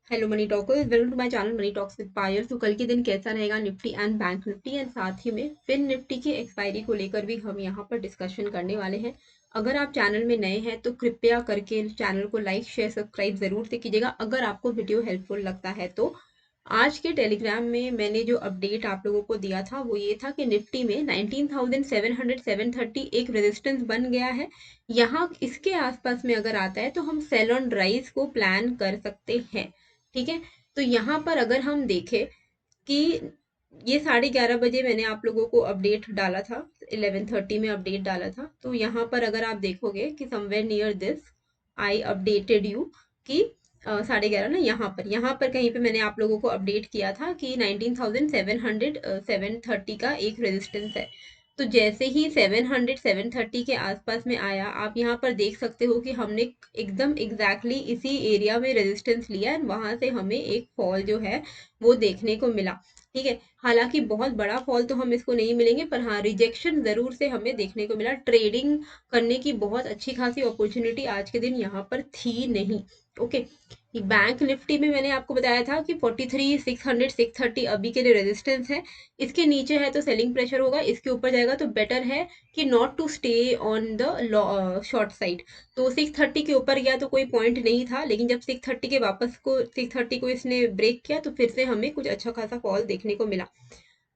Hello money talkers, welcome to my channel money talks with Payal. तो कल के दिन कैसा रहेगा Nifty and bank Nifty and साथ ही में फिन निफ्टी की एक्सपायरी को लेकर भी हम यहाँ पर डिस्कशन करने वाले हैं। अगर आप चैनल में नए हैं तो कृपया करके चैनल को लाइक शेयर सब्सक्राइब जरूर से कीजिएगा अगर आपको वीडियो हेल्पफुल लगता है तो। आज के टेलीग्राम में मैंने जो अपडेट आप लोगों को दिया था वो ये था कि निफ्टी में 19,700 एक रेजिस्टेंस बन गया है। यहाँ इसके आसपास में अगर आता है तो हम सेल ऑन राइज को प्लान कर सकते हैं। ठीक है, तो यहाँ पर अगर हम देखें कि ये 11:30 बजे मैंने आप लोगों को अपडेट डाला था, 11:30 में अपडेट डाला था। तो यहाँ पर अगर आप देखोगे कि somewhere near this I updated you कि 11:30 ना, यहाँ पर कहीं पे मैंने आप लोगों को अपडेट किया था कि 19,700 का एक रेजिस्टेंस है। तो जैसे ही 730 के आसपास में आया, आप यहाँ पर देख सकते हो कि हमने एकदम एग्जैक्टली इसी एरिया में रेजिस्टेंस लिया है, वहां से हमें एक फॉल जो है वो देखने को मिला। ठीक है, हालांकि बहुत बड़ा फॉल तो हम इसको नहीं मिलेंगे, पर हाँ रिजेक्शन जरूर से हमें देखने को मिला। ट्रेडिंग करने की बहुत अच्छी खासी अपॉर्चुनिटी आज के दिन यहाँ पर थी नहीं। ओके, बैंक निफ्टी में मैंने आपको बताया था कि 43,600 630 अभी के लिए रेजिस्टेंस है। इसके नीचे है तो सेलिंग प्रेशर होगा, इसके ऊपर जाएगा तो बेटर है कि not to stay on the short side. तो 630 के ऊपर गया तो कोई पॉइंट नहीं था, लेकिन जब 630 के वापस को 630 को इसने ब्रेक किया तो फिर से हमें कुछ अच्छा खासा फॉल देखने को मिला।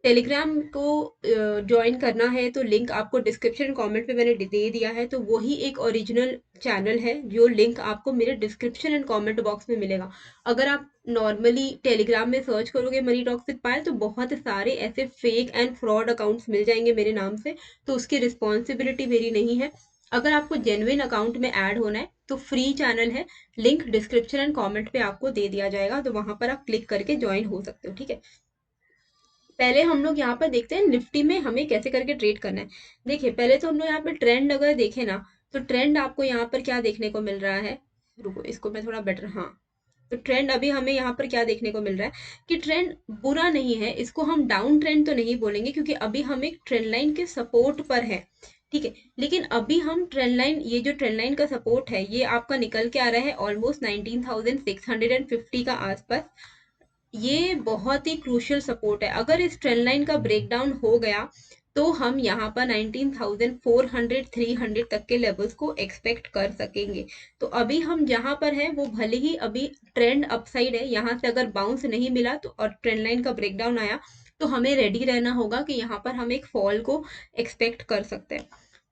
टेलीग्राम को ज्वाइन करना है तो लिंक आपको डिस्क्रिप्शन कमेंट पे मैंने दे दिया है। तो वही एक ओरिजिनल चैनल है जो लिंक आपको मेरे डिस्क्रिप्शन एंड कमेंट बॉक्स में मिलेगा। अगर आप नॉर्मली टेलीग्राम में सर्च करोगे मनी टॉक्स विद पायल तो बहुत सारे ऐसे फेक एंड फ्रॉड अकाउंट्स मिल जाएंगे मेरे नाम से, तो उसकी रिस्पॉन्सिबिलिटी मेरी नहीं है। अगर आपको जेन्युइन अकाउंट में ऐड होना है तो फ्री चैनल है, लिंक डिस्क्रिप्शन एंड कमेंट पे आपको दे दिया जाएगा, तो वहां पर आप क्लिक करके ज्वाइन हो सकते हो। ठीक है, पहले हम लोग यहाँ पर देखते हैं निफ्टी में हमें कैसे करके ट्रेड करना है। देखिए, पहले तो हम लोग यहाँ पे ट्रेंड अगर देखें ना, तो ट्रेंड आपको यहाँ पर क्या देखने को मिल रहा है। रुको, इसको मैं थोड़ा बेटर, हाँ। तो ट्रेंड अभी हमें यहाँ पर क्या देखने को मिल रहा है कि ट्रेंड बुरा नहीं है, इसको हम डाउन ट्रेंड तो नहीं बोलेंगे क्योंकि अभी हम एक ट्रेंड लाइन के सपोर्ट पर है। ठीक है, लेकिन अभी हम ट्रेंड लाइन, ये जो ट्रेंड लाइन का सपोर्ट है ये आपका निकल के आ रहा है ऑलमोस्ट 19,650 का आसपास। ये बहुत ही क्रूशियल सपोर्ट है। अगर इस ट्रेंड लाइन का ब्रेकडाउन हो गया तो हम यहाँ पर 19,400 300 तक के लेवल्स को एक्सपेक्ट कर सकेंगे। तो अभी हम जहाँ पर है वो भले ही अभी ट्रेंड अपसाइड है, यहाँ से अगर बाउंस नहीं मिला तो और ट्रेंड लाइन का ब्रेकडाउन आया तो हमें रेडी रहना होगा कि यहाँ पर हम एक फॉल को एक्सपेक्ट कर सकते हैं।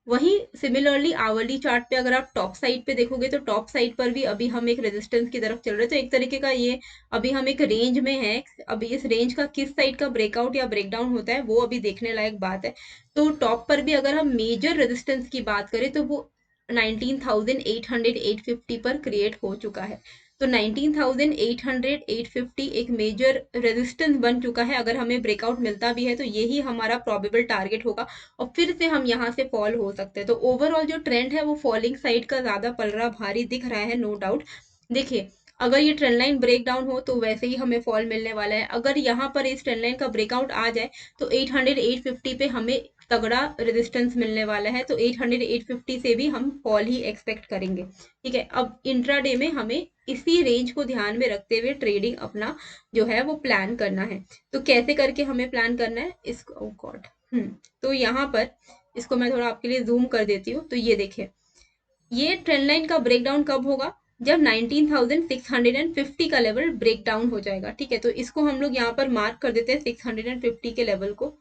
वहीं सिमिलरली आवरली चार्ट पे अगर आप टॉप साइड पे देखोगे तो टॉप साइड पर भी अभी हम एक रेजिस्टेंस की तरफ चल रहे हैं। तो एक तरीके का ये अभी हम एक रेंज में है। अभी इस रेंज का किस साइड का ब्रेकआउट या ब्रेकडाउन होता है वो अभी देखने लायक बात है। तो टॉप पर भी अगर हम मेजर रेजिस्टेंस की बात करें तो वो 19,800 850 पर क्रिएट हो चुका है। तो 19,800 850 एक मेजर रेजिस्टेंस बन चुका है। अगर हमें ब्रेकआउट मिलता भी है तो यही हमारा प्रोबेबल टारगेट होगा और फिर से हम यहाँ से फॉल हो सकते हैं। तो ओवरऑल जो ट्रेंड है वो फॉलिंग साइड का ज्यादा पलड़ा भारी दिख रहा है, नो डाउट। देखिए, अगर ये ट्रेंड लाइन ब्रेक डाउन हो तो वैसे ही हमें फॉल मिलने वाला है। अगर यहाँ पर इस ट्रेंड लाइन का ब्रेकआउट आ जाए तो 800 850 पे हमें तगड़ा रेजिस्टेंस मिलने वाला है। तो 800 850 से भी हम फॉल ही एक्सपेक्ट करेंगे। ठीक है, अब इंट्राडे में हमें इसी रेंज को ध्यान में रखते हुए ट्रेडिंग अपना जो है वो प्लान करना है। तो कैसे करके हमें प्लान करना है इसको, ओ गॉड, तो यहाँ पर इसको मैं थोड़ा आपके लिए जूम कर देती हूँ। तो ये देखिए, ये ट्रेंड लाइन का ब्रेकडाउन कब होगा, जब 19,650 का लेवल ब्रेकडाउन हो जाएगा। ठीक है, तो इसको हम लोग यहाँ पर मार्क कर देते हैं 650 के लेवल को।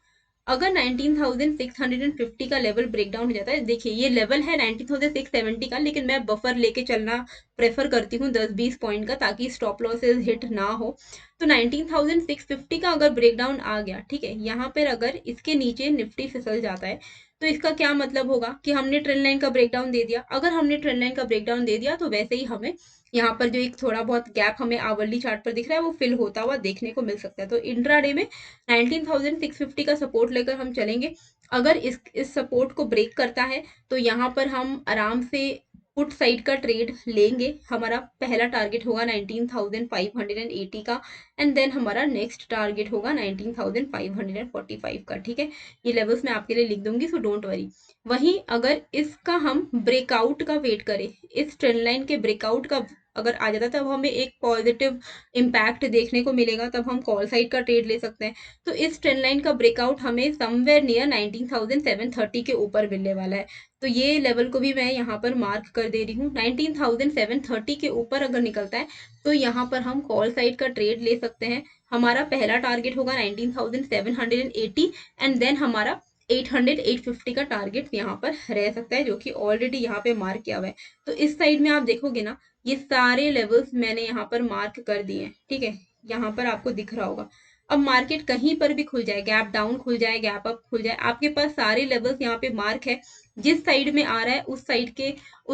अगर 19,650 का लेवल ब्रेकडाउन हो जाता है, देखिए ये लेवल है 19,670 का, लेकिन मैं बफर लेके चलना प्रेफर करती हूँ 10-20 पॉइंट का, ताकि स्टॉप लॉसेस हिट ना हो। तो 19,650 का अगर ब्रेकडाउन आ गया, ठीक है, यहाँ पर अगर इसके नीचे निफ्टी फिसल जाता है तो इसका क्या मतलब होगा कि हमने ट्रेंड लाइन का ब्रेकडाउन दे दिया। अगर हमने ट्रेंड लाइन का ब्रेकडाउन दे दिया तो वैसे ही हमें यहाँ पर जो एक थोड़ा बहुत गैप हमें आवरली चार्ट पर दिख रहा है वो फिल होता हुआ देखने को मिल सकता है। तो इंट्राडे में 19,650 का सपोर्ट लेकर हम चलेंगे। अगर इस सपोर्ट को ब्रेक करता है तो यहाँ पर हम आराम से पुट साइड का ट्रेड लेंगे। हमारा पहला टारगेट होगा 19,580 का एंड देन हमारा नेक्स्ट टारगेट होगा 19,545 का। ठीक है, ये लेवल्स मैं आपके लिए लिख दूंगी, सो डोंट वरी। वहीं अगर इसका हम ब्रेकआउट का वेट करें, इस ट्रेंड लाइन के ब्रेकआउट का अगर आ जाता है तब हमें एक पॉजिटिव इम्पैक्ट देखने को मिलेगा, तब हम कॉल साइड का ट्रेड ले सकते हैं। तो इस ट्रेंड लाइन का ब्रेकआउट हमें समवेयर नियर 19,730 के ऊपर मिलने वाला है। तो ये लेवल को भी मैं यहाँ पर मार्क कर दे रही हूँ। 19,730 के ऊपर अगर निकलता है तो यहाँ पर हम कॉल साइड का ट्रेड ले सकते हैं। हमारा पहला टारगेट होगा 19,780 एंड देन हमारा 800 850 का टारगेट यहाँ पर रह सकता है, जो कि ऑलरेडी यहाँ पे मार्क किया हुआ है। तो इस साइड में आप देखोगे ना, ये सारे लेवल्स मैंने यहाँ पर मार्क कर दिए हैं, ठीक है, यहाँ पर आपको दिख रहा होगा। अब मार्केट कहीं पर भी खुल जाए, गैप डाउन खुल जाए, गैप अप खुल जाए, आपके पास सारे लेवल्स यहाँ पे मार्क है। जिस साइड में आ रहा है उस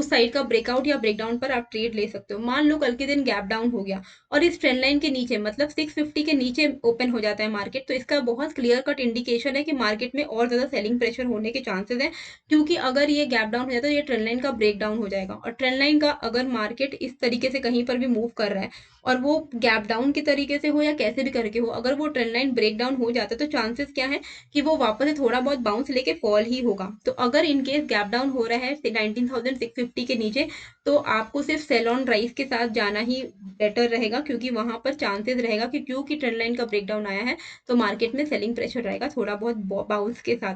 साइड का ब्रेकआउट या ब्रेकडाउन पर आप ट्रेड ले सकते हो। मान लो कल के दिन गैप डाउन हो गया और इस ट्रेंड लाइन के नीचे, मतलब 650 के नीचे ओपन हो जाता है मार्केट, तो इसका बहुत क्लियर कट इंडिकेशन है कि मार्केट में और ज्यादा सेलिंग प्रेशर होने के चांसेस है, क्योंकि अगर ये गैप डाउन हो जाता है तो ये ट्रेंड लाइन का ब्रेक डाउन हो जाएगा। और ट्रेंड लाइन का अगर मार्केट इस तरीके से कहीं पर भी मूव कर रहा है और वो गैप डाउन के तरीके से हो या कैसे भी करके हो, अगर वो ट्रेंड लाइन ब्रेक डाउन हो जाता है तो चांसेस क्या है कि वो वापस से थोड़ा बहुत बाउंस लेके फॉल ही होगा। तो अगर इनकेस गैप डाउन हो रहा है 19,650 के नीचे, तो आपको सिर्फ सेल ऑन राइज के साथ जाना ही बेटर रहेगा, क्योंकि वहां पर चांसेस रहेगा कि क्योंकि ट्रेंड लाइन का ब्रेकडाउन आया है तो मार्केट में सेलिंग प्रेशर रहेगा थोड़ा बहुत बाउंस के साथ,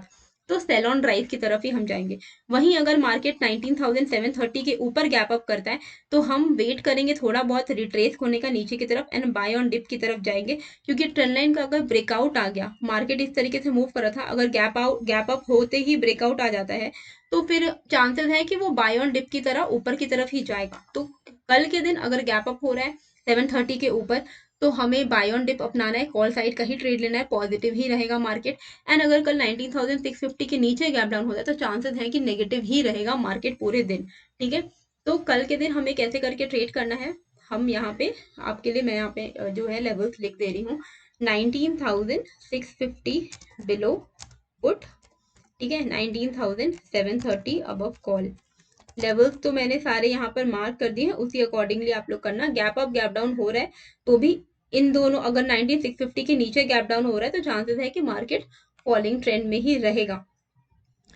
तो सेल ऑन राइज की तरफ ही हम जाएंगे। वहीं अगर मार्केट 19,730 के ऊपर गैप अप करता है तो हम वेट करेंगे थोड़ा बहुत रिट्रेस होने का नीचे की तरफ एंड बाय ऑन डिप की तरफ जाएंगे, क्योंकि ट्रेंड लाइन का अगर ब्रेकआउट आ गया, मार्केट इस तरीके से मूव कर रहा था, अगर गैप अप होते ही ब्रेकआउट आ जाता है तो फिर चांसेस है कि वो बाय ऑन डिप की तरह ऊपर की तरफ ही जाएगा। तो कल के दिन अगर गैप अप हो रहा है 730 के ऊपर, तो हमें बाय ऑन डिप अपनाना है, कॉल साइड का ही ट्रेड लेना है, पॉजिटिव ही रहेगा मार्केट। एंड अगर कल 19,650 के नीचे गैप डाउन हो जाए तो चांसेस है कि नेगेटिव ही रहेगा मार्केट पूरे दिन, ठीक है। तो कल के दिन हमें कैसे करके ट्रेड करना है, हम यहाँ पे आपके लिए मैं यहाँ पे जो है लेवल्स लिख दे रही हूँ। 19,650 बिलो पुट, ठीक है, 19,730 अबव कॉल। लेवल्स तो मैंने सारे यहाँ पर मार्क कर दिए हैं, उसी अकॉर्डिंगली आप लोग करना। गैप अप गैप डाउन हो रहा है तो भी इन दोनों, अगर 19,650 के नीचे गैप डाउन हो रहा है तो चांसेस है कि मार्केट फॉलिंग ट्रेंड में ही रहेगा।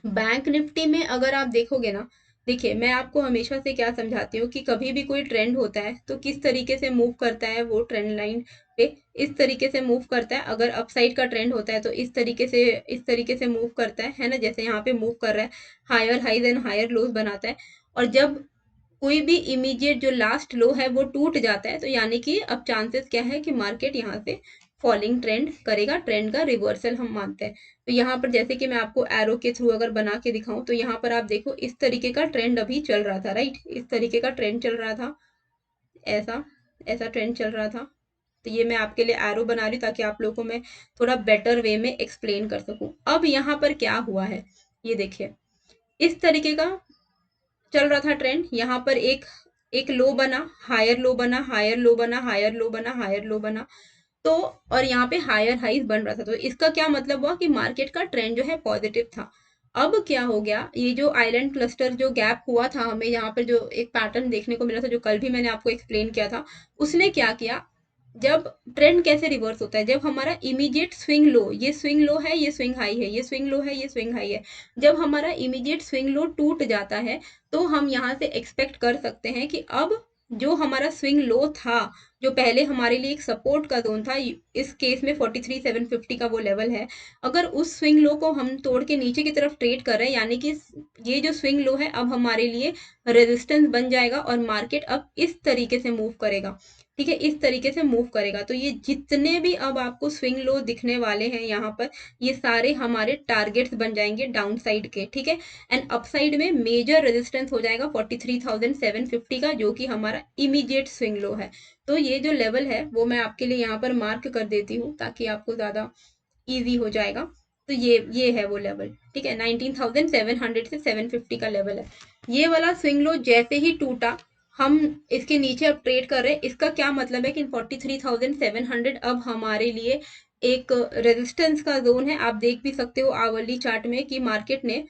बैंक निफ्टी में अगर आप देखोगे ना, देखिए मैं आपको हमेशा से क्या समझाती हूँ कि कभी भी कोई ट्रेंड होता है तो किस तरीके से मूव करता है, वो ट्रेंड लाइन पे इस तरीके से मूव करता है। अगर अपसाइड का ट्रेंड होता है तो इस तरीके से मूव करता है ना, जैसे यहाँ पे मूव कर रहा है, higher highs and higher lows बनाता है। और जब कोई भी इमीडिएट जो लास्ट लो है वो टूट जाता है, तो यानी कि अब चांसेस क्या है कि मार्केट यहाँ से फॉलिंग ट्रेंड करेगा, ट्रेंड का रिवर्सल हम मानते हैं। तो यहाँ पर जैसे कि मैं आपको एरो के थ्रू अगर बना के दिखाऊं, तो यहाँ पर आप देखो इस तरीके का ट्रेंड अभी चल रहा था, राइट, इस तरीके का ट्रेंड चल रहा था, ऐसा ऐसा ट्रेंड चल रहा था। तो ये मैं आपके लिए एरो बना रही हूँ ताकि आप लोगों को मैं थोड़ा बेटर वे में एक्सप्लेन कर सकूं। अब यहाँ पर क्या हुआ है, ये देखिए, इस तरीके का चल रहा था ट्रेंड, यहाँ पर एक एक लो बना, हायर लो बना, हायर लो बना, हायर लो बना, हायर लो बना, तो और यहाँ पे हायर हाइज बन रहा था। तो इसका क्या मतलब हुआ कि मार्केट का ट्रेंड जो है पॉजिटिव था। अब क्या हो गया, ये जो आइलैंड क्लस्टर जो गैप हुआ था, हमें यहाँ पर जो एक पैटर्न देखने को मिला था जो कल भी मैंने आपको एक्सप्लेन किया था, उसने क्या किया, जब ट्रेंड कैसे रिवर्स होता है, जब हमारा इमीडिएट स्विंग लो, ये स्विंग लो है, ये स्विंग हाई है, ये स्विंग लो है, ये स्विंग हाई है, जब हमारा इमीडिएट स्विंग लो टूट जाता है तो हम यहाँ से एक्सपेक्ट कर सकते हैं कि अब जो हमारा स्विंग लो था, जो पहले हमारे लिए एक सपोर्ट का जोन था, इस केस में 43,750 का वो लेवल है, अगर उस स्विंग लो को हम तोड़ के नीचे की तरफ ट्रेड कर रहे हैं, यानी कि ये जो स्विंग लो है अब हमारे लिए रेजिस्टेंस बन जाएगा और मार्केट अब इस तरीके से मूव करेगा, ठीक है, इस तरीके से मूव करेगा। तो ये जितने भी अब आपको स्विंग लो दिखने वाले हैं यहाँ पर, ये सारे हमारे टारगेट्स बन जाएंगे डाउन साइड के, ठीक है। एंड अपसाइड में मेजर रेजिस्टेंस हो जाएगा 43,750 का, जो कि हमारा इमीडिएट स्विंग लो है। तो ये जो लेवल है वो मैं आपके लिए यहाँ पर मार्क कर देती हूँ ताकि आपको ज्यादा ईजी हो जाएगा। तो ये है वो लेवल, ठीक है, 19,700 से 750 का लेवल है। ये वाला स्विंग लो जैसे ही टूटा, हम इसके नीचे अब ट्रेड कर रहे हैं, इसका क्या मतलब है कि 43,700 अब हमारे लिए एक रेजिस्टेंस का जोन है। आप देख भी सकते हो आवरली चार्ट में कि मार्केट ने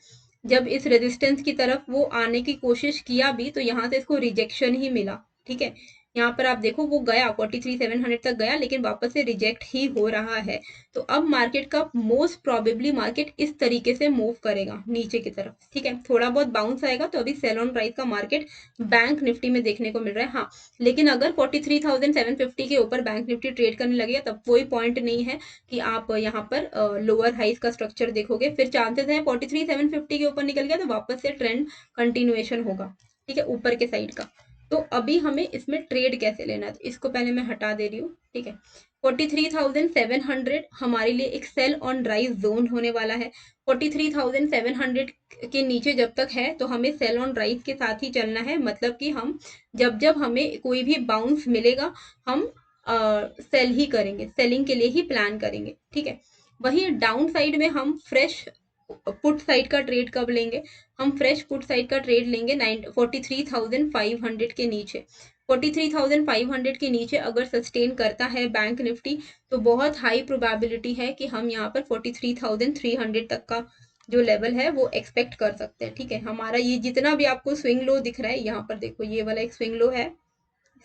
जब इस रेजिस्टेंस की तरफ वो आने की कोशिश किया भी तो यहाँ से इसको रिजेक्शन ही मिला, ठीक है। यहाँ पर आप देखो वो गया 43,700 तक गया, लेकिन वापस से रिजेक्ट ही हो रहा है। तो अब मार्केट का मोस्ट प्रोबेबली मार्केट इस तरीके से मूव करेगा नीचे की तरफ, ठीक है। थोड़ा बहुत बाउंस आएगा तो अभी सेल ऑन राइज का मार्केट बैंक निफ्टी में देखने को मिल रहा है। हाँ, लेकिन अगर 43,750 के ऊपर बैंक निफ्टी ट्रेड करने लगेगा तब कोई पॉइंट नहीं है कि आप यहाँ पर लोअर हाइज का स्ट्रक्चर देखोगे। फिर चांसेस है 43,750 के ऊपर निकल गया तो वापस से ट्रेंड कंटिन्यूएशन होगा, ठीक है, ऊपर के साइड का। तो अभी हमें इसमें ट्रेड कैसे लेना है, तो इसको पहले मैं हटा दे रही हूँ, ठीक है। 43,700 हमारे लिए एक सेल ऑन राइज जोन होने वाला है। 43,700 के नीचे जब तक है तो हमें सेल ऑन राइज के साथ ही चलना है, मतलब कि हम जब जब हमें कोई भी बाउंस मिलेगा हम सेल ही करेंगे, सेलिंग के लिए ही प्लान करेंगे, ठीक है। वहीं डाउन साइड में हम फ्रेश पुट साइड का ट्रेड कब लेंगे, हम फ्रेश पुट साइड का ट्रेड लेंगे 43,500 के नीचे। 43,500 के नीचे अगर सस्टेन करता है बैंक निफ्टी तो बहुत हाई प्रोबेबिलिटी है कि हम यहाँ पर 43,300 तक का जो लेवल है वो एक्सपेक्ट कर सकते हैं, ठीक है। हमारा ये जितना भी आपको स्विंग लो दिख रहा है, यहाँ पर देखो ये वाला एक स्विंग लो है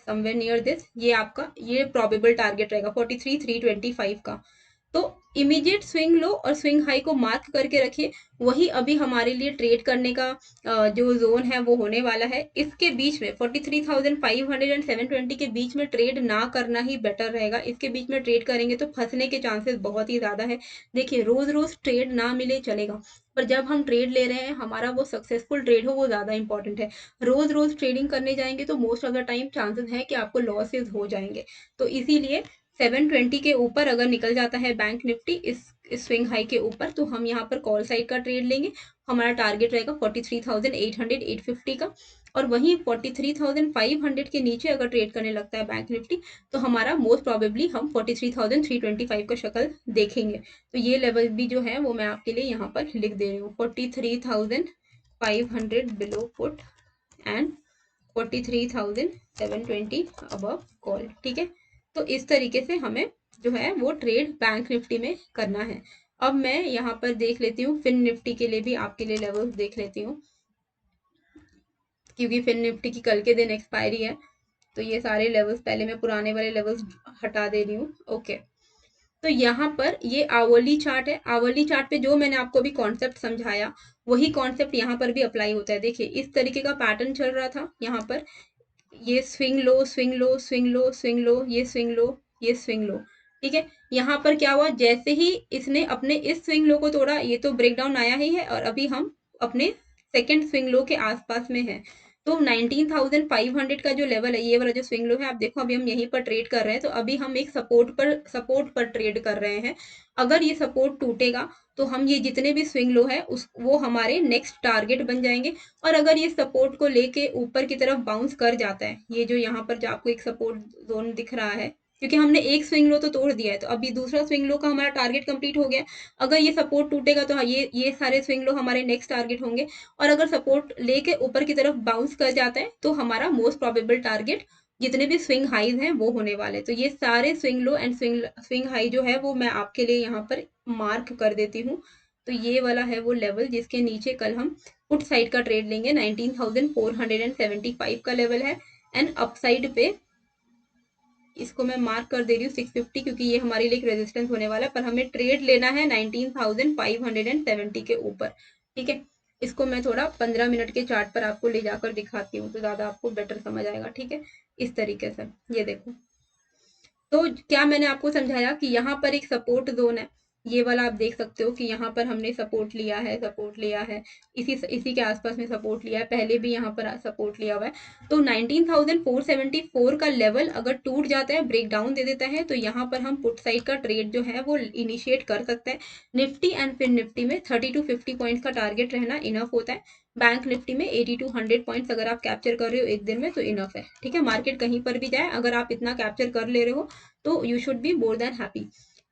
समवेयर नियर दिस, ये आपका ये प्रोबेबल टारगेट रहेगा 43,325 का। तो इमीडिएट स्विंग लो और स्विंग हाई को मार्क करके रखिए, वही अभी हमारे लिए ट्रेड करने का जो जोन है वो होने वाला है। इसके बीच में 43,500 एंड 720 के बीच में ट्रेड ना करना ही बेटर रहेगा। इसके बीच में ट्रेड करेंगे तो फंसने के चांसेस बहुत ही ज़्यादा है। देखिए रोज रोज ट्रेड ना मिले चलेगा, पर जब हम ट्रेड ले रहे हैं हमारा वो सक्सेसफुल ट्रेड हो वो ज़्यादा इंपॉर्टेंट है। रोज रोज ट्रेडिंग करने जाएंगे तो most of the time chances है कि आपको लॉसेज हो जाएंगे। तो इसीलिए 720 के ऊपर अगर निकल जाता है बैंक निफ्टी इस स्विंग हाई के ऊपर तो हम यहाँ पर कॉल साइड का ट्रेड लेंगे। हमारा टारगेट रहेगा 43,800 850 का। और वहीं 43,500 के नीचे अगर ट्रेड करने लगता है बैंक निफ्टी तो हमारा मोस्ट प्रोबेबली हम 43,325 का शक्ल देखेंगे। तो ये लेवल भी जो है वो मैं आपके लिए यहाँ पर लिख दे रही हूँ, 43,500 below put and 43,720 above call, ठीक है। तो इस तरीके से हमें जो है वो ट्रेड बैंक निफ्टी में करना है। अब मैं यहाँ पर देख लेती हूँ फिन निफ्टी के लिए भी आपके लिए लेवल्स देख लेती हूँ, क्योंकि फिन निफ्टी की कल के दिन एक्सपायरी है। तो ये सारे लेवल्स पहले मैं पुराने वाले लेवल्स हटा दे रही हूँ, ओके। तो यहाँ पर ये आवली चार्ट है, आवली चार्ट पे जो मैंने आपको अभी कॉन्सेप्ट समझाया वही कॉन्सेप्ट यहाँ पर भी अप्लाई होता है। देखिए इस तरीके का पैटर्न चल रहा था, यहाँ पर ये swing low swing low swing low swing low, ये स्विंग लो ये स्विंग लो, ठीक है। यहाँ पर क्या हुआ, जैसे ही इसने अपने इस स्विंग लो को तोड़ा ये तो ब्रेकडाउन आया ही है और अभी हम अपने सेकेंड स्विंग लो के आसपास में है। तो 19,500 का जो लेवल है, ये वाला जो स्विंग लो है, आप देखो अभी हम यहीं पर ट्रेड कर रहे हैं। तो अभी हम एक सपोर्ट पर ट्रेड कर रहे हैं। अगर ये सपोर्ट टूटेगा तो हम ये जितने भी स्विंग लो है वो हमारे नेक्स्ट टारगेट बन जाएंगे। और अगर ये सपोर्ट को लेके ऊपर की तरफ बाउंस कर जाता है, ये जो यहाँ पर जो आपको एक सपोर्ट जोन दिख रहा है, क्योंकि हमने एक स्विंग लो तो तोड़ दिया है तो अभी दूसरा स्विंग लो का हमारा टारगेट कंप्लीट हो गया। अगर ये सपोर्ट टूटेगा तो हाँ, ये सारे स्विंग लो हमारे नेक्स्ट टारगेट होंगे। और अगर सपोर्ट लेके ऊपर की तरफ बाउंस कर जाता है तो हमारा मोस्ट प्रोबेबल टारगेट जितने भी स्विंग हाईज हैं वो होने वाले। तो ये सारे swing low and swing high जो है वो मैं आपके लिए यहाँ पर मार्क कर देती हूँ। तो ये वाला है वो लेवल जिसके नीचे कल हम पुट साइड का ट्रेड लेंगे, 19,475 का लेवल है। एंड अपसाइड पे इसको मैं मार्क कर दे रही हूँ 650, क्योंकि ये हमारे लिए एक रेजिस्टेंस होने वाला है। पर हमें ट्रेड लेना है 19,570 के ऊपर, ठीक है। इसको मैं थोड़ा 15 मिनट के चार्ट पर आपको ले जाकर दिखाती हूँ तो ज़्यादा आपको बेटर समझ आएगा, ठीक है। इस तरीके से ये देखो, तो क्या मैंने आपको समझाया कि यहाँ पर एक सपोर्ट जोन है, ये वाला आप देख सकते हो कि यहाँ पर हमने सपोर्ट लिया है, इसी के आसपास में सपोर्ट लिया है, पहले भी यहाँ पर सपोर्ट लिया हुआ है। तो 19,474 का लेवल अगर टूट जाता है, ब्रेक डाउन दे देता है, तो यहाँ पर हम पुट साइड का ट्रेड जो है वो इनिशिएट कर सकते हैं। निफ्टी एंड फिन निफ्टी में 30 to 50 पॉइंट्स का टारगेट रहना इनफ होता है। बैंक निफ्टी में 80 to 100 पॉइंट्स अगर आप कैप्चर कर रहे हो एक दिन में तो इनफ है, ठीक है। मार्केट कहीं पर भी जाए अगर आप इतना कैप्चर कर ले रहे हो तो you should be more than happy.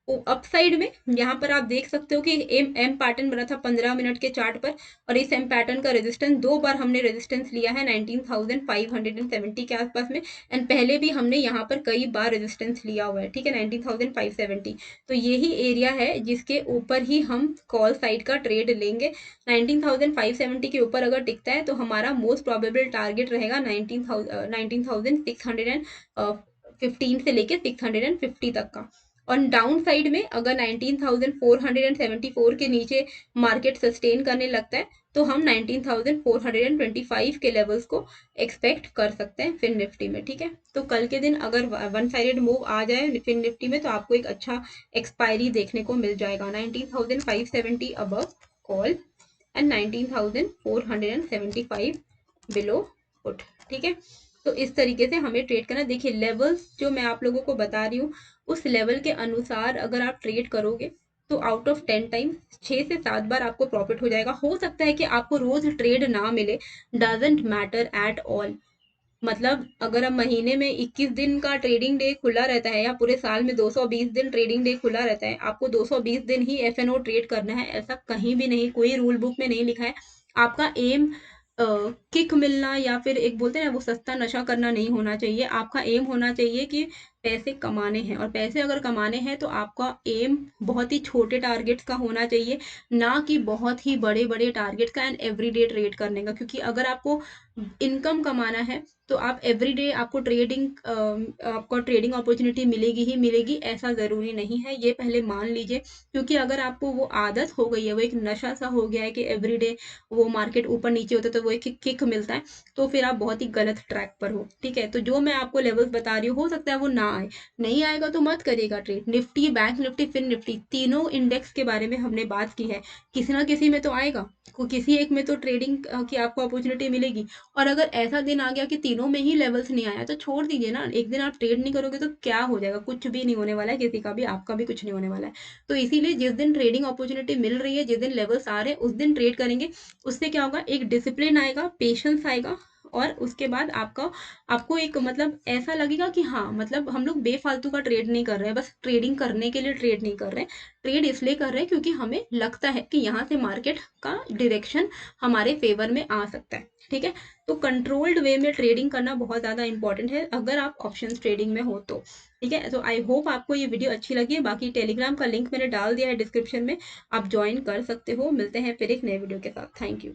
Up side में यहाँ पर आप देख सकते हो कि एम पैटर्न बना था 15 मिनट के चार्ट पर, और इस एम पैटर्न का रेजिस्टेंस 2 बार हमने रेजिस्टेंस लिया है 19,570 के आसपास में, एंड पहले भी हमने यहाँ पर कई बार रेजिस्टेंस लिया हुआ है, ठीक है, 19,570। तो यही एरिया है जिसके ऊपर ही हम कॉल साइड का ट्रेड लेंगे। 19,570 के ऊपर अगर टिकता है तो हमारा मोस्ट प्रोबेबल टारगेट रहेगा 19,615 से लेके 650 तक का। और डाउन साइड में अगर 19,474 के नीचे मार्केट सस्टेन करने लगता है तो हम 19,425 के लेवल्स को एक्सपेक्ट कर सकते हैं फिन निफ्टी में, ठीक है। तो कल के दिन अगर वन साइडेड मूव आ जाए फिन निफ्टी में तो आपको एक अच्छा एक्सपायरी देखने को मिल जाएगा, 19,570 above call and 19,475 below put, ठीक है। तो इस तरीके से हमें ट्रेड करना। देखिए लेवल्स जो मैं आप लोगों को बता रही हूँ उस लेवल के अनुसार अगर आप ट्रेड करोगे तो आउट ऑफ 10 टाइम 6 से 7 बार आपको प्रॉफिट हो जाएगा। हो सकता है कि आपको रोज ट्रेड ना मिले, डजेंट मैटर एट ऑल। मतलब अगर अब महीने में 21 दिन का ट्रेडिंग डे खुला रहता है या पूरे साल में 220 दिन ट्रेडिंग डे खुला रहता है, आपको 220 दिन ही एफ एन ओ ट्रेड करना है, ऐसा कहीं भी नहीं, कोई रूल बुक में नहीं लिखा है। आपका एम किक मिलना या फिर एक बोलते हैं ना वो सस्ता नशा करना नहीं होना चाहिए। आपका एम होना चाहिए कि पैसे कमाने हैं, और पैसे अगर कमाने हैं तो आपका एम बहुत ही छोटे टारगेट्स का होना चाहिए, ना कि बहुत ही बड़े बड़े टारगेट का एंड एवरीडे ट्रेड करने का। क्योंकि अगर आपको इनकम कमाना है तो आप एवरीडे आपको ट्रेडिंग अपॉर्चुनिटी मिलेगी ही मिलेगी, ऐसा ज़रूरी नहीं है, ये पहले मान लीजिए। क्योंकि अगर आपको वो आदत हो गई है, वो एक नशा सा हो गया है कि एवरीडे वो मार्केट ऊपर नीचे होता है तो वो एक किक मिलता है, तो फिर आप बहुत ही गलत ट्रैक पर हो, ठीक है। तो जो मैं आपको लेवल्स बता रही हूँ हो सकता है वो ना आए, नहीं आएगा तो मत करिएगा trade. Nifty, bank Nifty, fin Nifty, तीनों इंडेक्स के बारे में हमने बात की है, किसी ना किसी में तो आएगा, किसी एक में तो ट्रेडिंग की आपको अपॉर्चुनिटी मिलेगी। और अगर ऐसा दिन आ गया कि तीनों में ही लेवल्स नहीं आया तो छोड़ दीजिए ना, एक दिन आप ट्रेड नहीं करोगे तो क्या हो जाएगा, कुछ भी नहीं होने वाला है, किसी का भी, आपका भी कुछ नहीं होने वाला है। तो इसीलिए जिस दिन ट्रेडिंग अपॉर्चुनिटी मिल रही है, जिस दिन लेवल्स आ रहे हैं उस दिन ट्रेड करेंगे। उससे क्या होगा, एक डिसिप्लिन आएगा, पेशेंस आएगा, और उसके बाद आपको एक मतलब ऐसा लगेगा कि हाँ मतलब हम लोग बेफालतू का ट्रेड नहीं कर रहे हैं, बस ट्रेडिंग करने के लिए ट्रेड नहीं कर रहे हैं, ट्रेड इसलिए कर रहे हैं क्योंकि हमें लगता है कि यहाँ से मार्केट का डायरेक्शन हमारे फेवर में आ सकता है, ठीक है। तो कंट्रोल्ड वे में ट्रेडिंग करना बहुत ज़्यादा इंपॉर्टेंट है अगर आप ऑप्शंस ट्रेडिंग में हो तो, ठीक है। तो आई होप आपको ये वीडियो अच्छी लगी है। बाकी टेलीग्राम का लिंक मैंने डाल दिया है डिस्क्रिप्शन में, आप ज्वाइन कर सकते हो। मिलते हैं फिर एक नए वीडियो के साथ। Thank you.